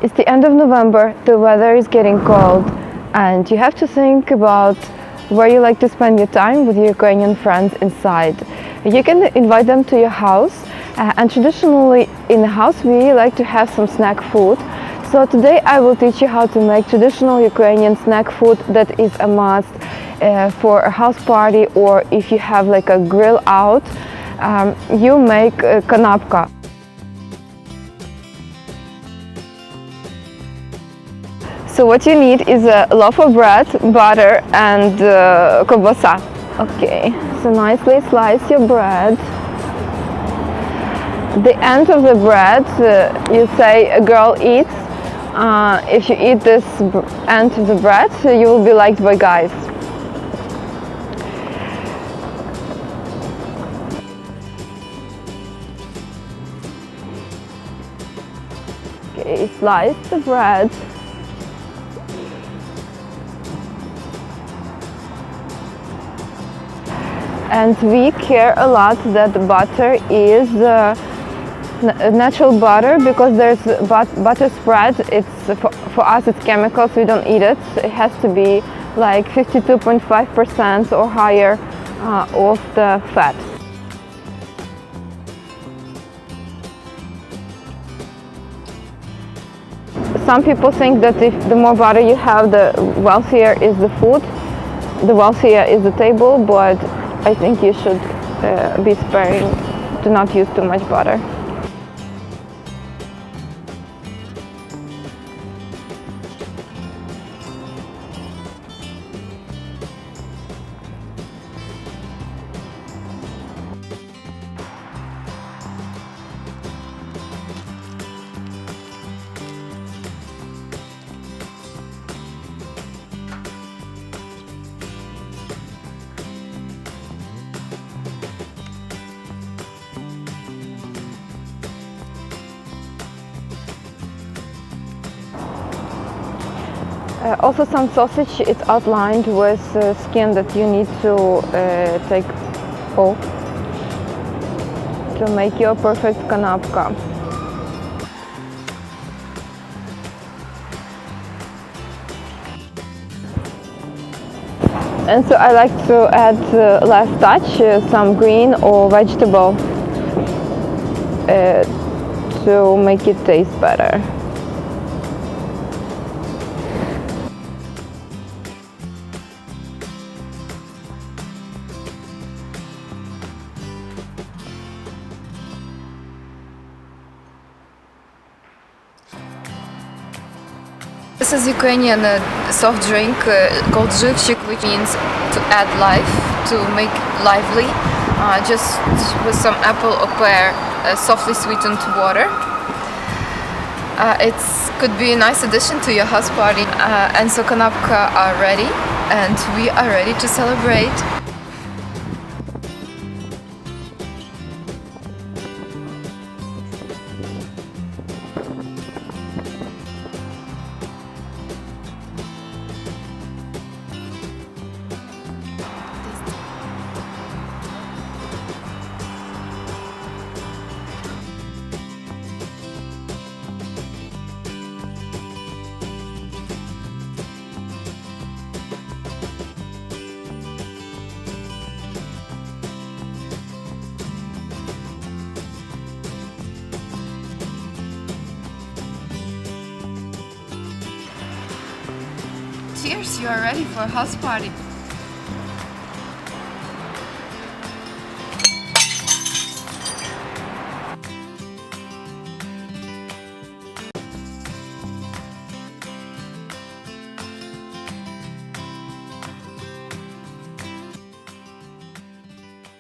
It's the end of November, the weather is getting cold, and you have to think about where you like to spend your time with your Ukrainian friends inside. You can invite them to your house, and traditionally in the house we like to have some snack food. So today I will teach you how to make traditional Ukrainian snack food that is a must for a house party, or if you have like a grill out, you make kanapka. So what you need is a loaf of bread, butter and kobasa. Okay, so nicely slice your bread. The end of the bread, you say a girl eats. If you eat this end of the bread, you will be liked by guys. Okay, slice the bread. And we care a lot that the butter is natural butter, because there's butter spread. It's for us it's chemicals, we don't eat it. It has to be like 52.5% or higher of the fat. Some people think that if the more butter you have, the wealthier is the food, the wealthier is the table, but I think you should be sparing, do not use too much butter. Also, some sausage is outlined with skin that you need to take off to make your perfect kanapka. And so I like to add last touch, some green or vegetable to make it taste better. This is Ukrainian soft drink called żywчик, which means to add life, to make lively, just with some apple or pear softly sweetened water. It could be a nice addition to your house party. And so kanapka are ready, and we are ready to celebrate. Cheers, you are ready for a house party.